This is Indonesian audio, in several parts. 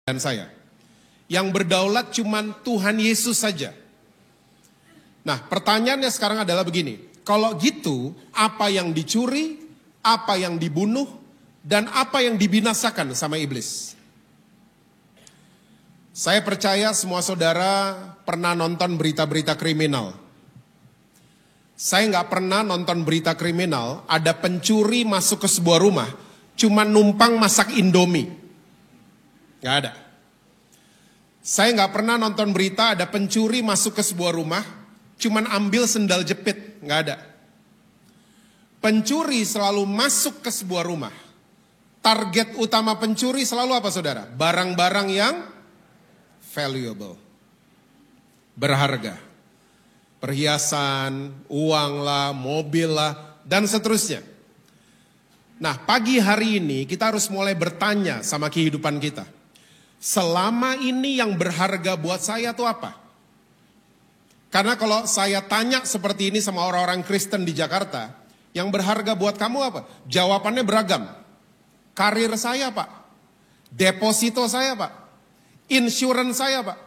dan saya. Yang berdaulat cuman Tuhan Yesus saja. Nah, pertanyaannya sekarang adalah begini. Kalau gitu, apa yang dicuri, apa yang dibunuh, dan apa yang dibinasakan sama iblis? Saya percaya semua saudara pernah nonton berita-berita kriminal. Saya nggak pernah nonton berita kriminal, ada pencuri masuk ke sebuah rumah, cuma numpang masak Indomie. Nggak ada. Saya nggak pernah nonton berita ada pencuri masuk ke sebuah rumah, cuman ambil sendal jepit. Nggak ada. Pencuri selalu masuk ke sebuah rumah. Target utama pencuri selalu apa saudara? Barang-barang yang valuable. Berharga. Perhiasan, uang lah, mobil lah, dan seterusnya. Nah, pagi hari ini kita harus mulai bertanya sama kehidupan kita. Selama ini yang berharga buat saya itu apa? Karena kalau saya tanya seperti ini sama orang-orang Kristen di Jakarta, yang berharga buat kamu apa? Jawabannya beragam. Karir saya Pak, deposito saya Pak, insurance saya Pak,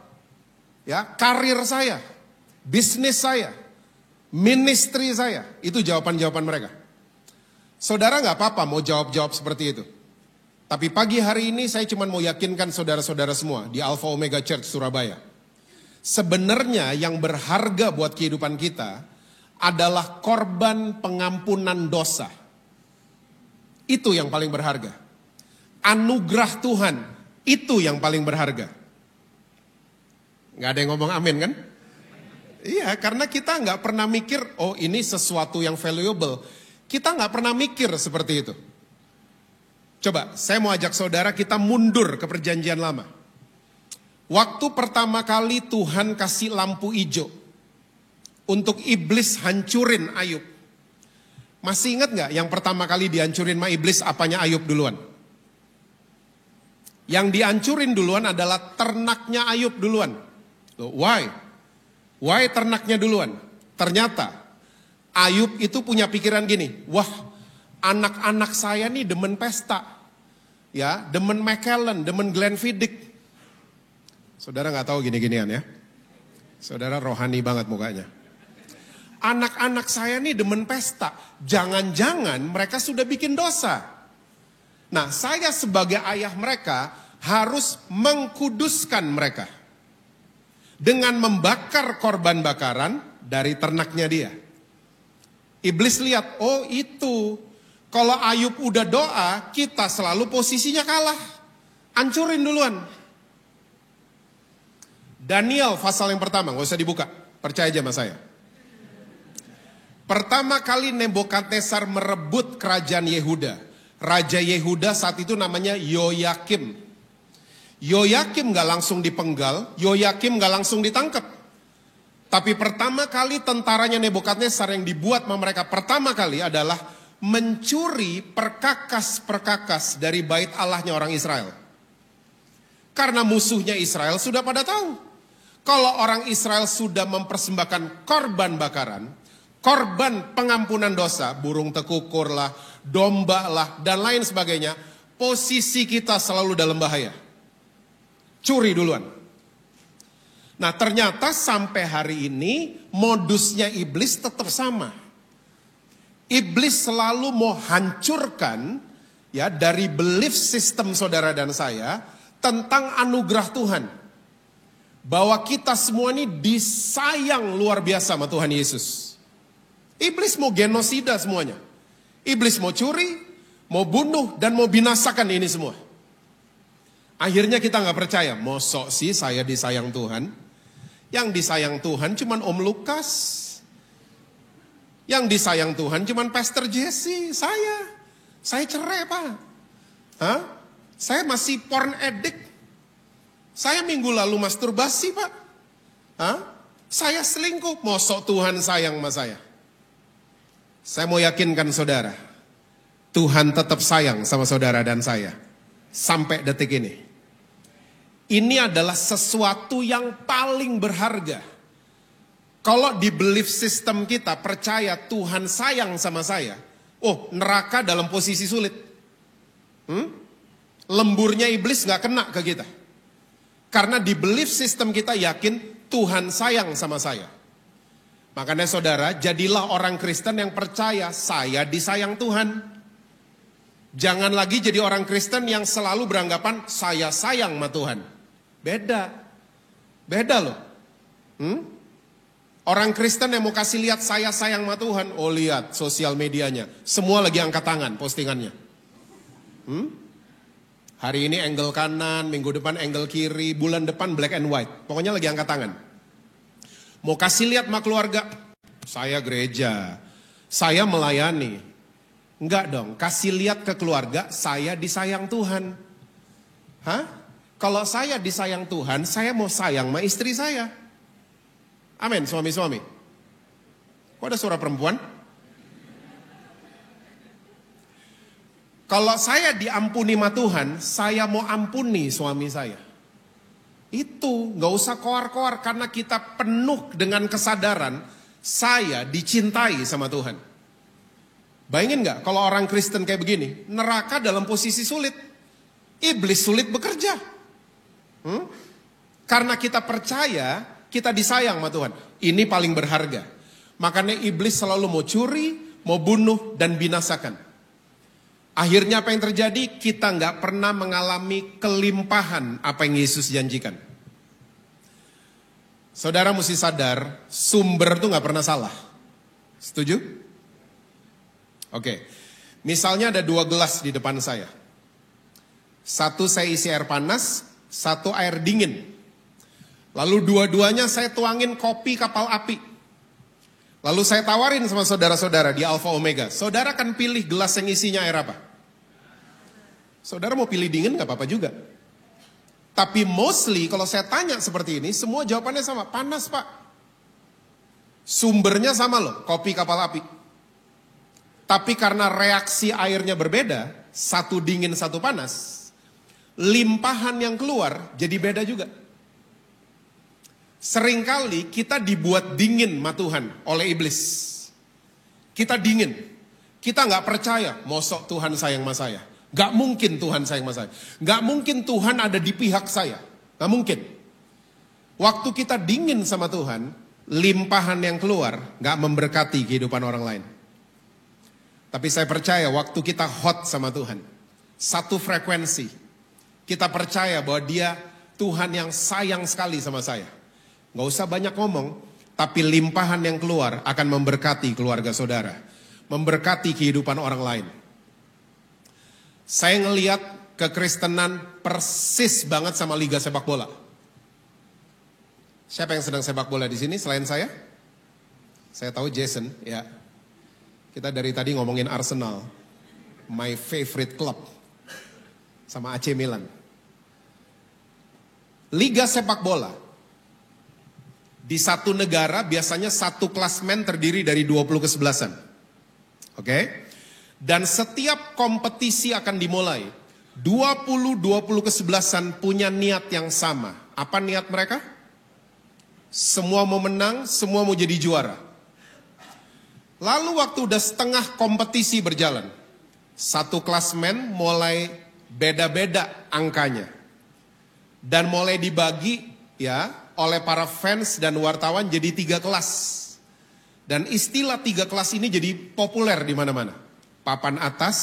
ya karir saya, bisnis saya, ministry saya, itu jawaban-jawaban mereka. Saudara nggak apa-apa mau jawab-jawab seperti itu. Tapi pagi hari ini saya cuma mau yakinkan saudara-saudara semua di Alpha Omega Church Surabaya. Sebenarnya yang berharga buat kehidupan kita adalah korban pengampunan dosa. Itu yang paling berharga. Anugerah Tuhan, itu yang paling berharga. Gak ada yang ngomong amin kan? Iya, karena kita gak pernah mikir, oh ini sesuatu yang valuable. Kita gak pernah mikir seperti itu. Coba, saya mau ajak saudara kita mundur ke perjanjian lama. Waktu pertama kali Tuhan kasih lampu hijau untuk iblis hancurin Ayub. Masih ingat gak yang pertama kali dihancurin sama iblis apanya Ayub duluan? Yang dihancurin duluan adalah ternaknya Ayub duluan. Why? Why ternaknya duluan? Ternyata Ayub itu punya pikiran gini, wah anak-anak saya nih demen pesta, ya demen Macallan, demen Glenfiddich. Saudara nggak tahu gini-ginian ya? Saudara rohani banget mukanya. Anak-anak saya nih demen pesta, jangan-jangan mereka sudah bikin dosa. Nah, saya sebagai ayah mereka harus mengkuduskan mereka dengan membakar korban bakaran dari ternaknya dia. Iblis lihat, oh itu, kalau Ayub udah doa, kita selalu posisinya kalah. Hancurin duluan. Daniel pasal yang pertama, gak usah dibuka, percaya aja sama saya. Pertama kali Nebukadnezar merebut kerajaan Yehuda. Raja Yehuda saat itu namanya Yoyakim. Yoyakim gak langsung dipenggal, Yoyakim gak langsung ditangkap. Tapi pertama kali tentaranya Nebukadnezar yang dibuat sama mereka pertama kali adalah mencuri perkakas-perkakas dari bait Allahnya orang Israel. Karena musuhnya Israel sudah pada tahu. Kalau orang Israel sudah mempersembahkan korban bakaran, korban pengampunan dosa, burung tekukur lah, domba lah, dan lain sebagainya, posisi kita selalu dalam bahaya. Curi duluan. Nah ternyata sampai hari ini modusnya iblis tetap sama. Iblis selalu mau hancurkan ya dari belief system saudara dan saya tentang anugerah Tuhan. Bahwa kita semua ini disayang luar biasa sama Tuhan Yesus. Iblis mau genosida semuanya. Iblis mau curi, mau bunuh, dan mau binasakan ini semua. Akhirnya kita gak percaya, mosok sih saya disayang Tuhan. Yang disayang Tuhan cuman Om Lukas. Yang disayang Tuhan cuman Pastor Jesse, saya. Saya cerai Pak. Hah? Saya masih porn addict. Saya minggu lalu masturbasi Pak. Hah? Saya selingkuh, mosok Tuhan sayang sama saya. Saya mau yakinkan saudara, Tuhan tetap sayang sama saudara dan saya. Sampai detik ini. Ini adalah sesuatu yang paling berharga. Kalau di belief system kita percaya Tuhan sayang sama saya. Oh, neraka dalam posisi sulit. Lemburnya iblis gak kena ke kita. Karena di belief system kita yakin Tuhan sayang sama saya. Makanya saudara, jadilah orang Kristen yang percaya saya disayang Tuhan. Jangan lagi jadi orang Kristen yang selalu beranggapan saya sayang sama Tuhan. Beda. Beda loh. Orang Kristen yang mau kasih lihat saya sayang sama Tuhan. Oh lihat sosial medianya. Semua lagi angkat tangan postingannya. Hari ini angle kanan, minggu depan angle kiri, bulan depan black and white. Pokoknya lagi angkat tangan. Mau kasih lihat sama keluarga, saya gereja, saya melayani. Enggak dong, kasih lihat ke keluarga, saya disayang Tuhan. Hah? Kalau saya disayang Tuhan, saya mau sayang sama istri saya. Amin, suami-suami. Kok ada suara perempuan? Kalau saya diampuni sama Tuhan, saya mau ampuni suami saya. Itu gak usah koar-koar karena kita penuh dengan kesadaran saya dicintai sama Tuhan. Bayangin gak kalau orang Kristen kayak begini, neraka dalam posisi sulit. Iblis sulit bekerja. Karena kita percaya kita disayang sama Tuhan. Ini paling berharga. Makanya iblis selalu mau curi, mau bunuh dan binasakan. Akhirnya apa yang terjadi? Kita nggak pernah mengalami kelimpahan apa yang Yesus janjikan. Saudara mesti sadar, sumber tuh nggak pernah salah. Setuju? Oke. Misalnya ada 2 gelas di depan saya. Satu saya isi air panas, satu air dingin. Lalu dua-duanya saya tuangin kopi kapal api. Lalu saya tawarin sama saudara-saudara di Alpha Omega. Saudara kan pilih gelas yang isinya air apa? Saudara mau pilih dingin gak apa-apa juga. Tapi mostly kalau saya tanya seperti ini, semua jawabannya sama. Panas pak. Sumbernya sama loh, kopi kapal api. Tapi karena reaksi airnya berbeda, satu dingin satu panas, limpahan yang keluar jadi beda juga. Seringkali kita dibuat dingin sama Tuhan oleh iblis. Kita dingin. Kita gak percaya, mosok Tuhan sayang sama saya. Gak mungkin Tuhan sayang sama saya. Gak mungkin Tuhan ada di pihak saya. Gak mungkin. Waktu kita dingin sama Tuhan, limpahan yang keluar gak memberkati kehidupan orang lain. Tapi saya percaya waktu kita hot sama Tuhan, satu frekuensi, kita percaya bahwa dia Tuhan yang sayang sekali sama saya. Gak usah banyak ngomong, tapi limpahan yang keluar akan memberkati keluarga saudara. Memberkati kehidupan orang lain. Saya ngelihat kekristenan persis banget sama liga sepak bola. Siapa yang sedang sepak bola di sini selain saya? Saya tahu Jason, ya. Kita dari tadi ngomongin Arsenal. My favorite club. Sama AC Milan. Liga sepak bola. Di satu negara biasanya satu klasmen terdiri dari 20 kesebelasan. Oke? Dan setiap kompetisi akan dimulai. 20 kesebelasan punya niat yang sama. Apa niat mereka? Semua mau menang, semua mau jadi juara. Lalu waktu udah setengah kompetisi berjalan. Satu klasmen mulai beda-beda angkanya. Dan mulai dibagi ya oleh para fans dan wartawan jadi 3 kelas. Dan istilah 3 kelas ini jadi populer di mana-mana. Papan atas,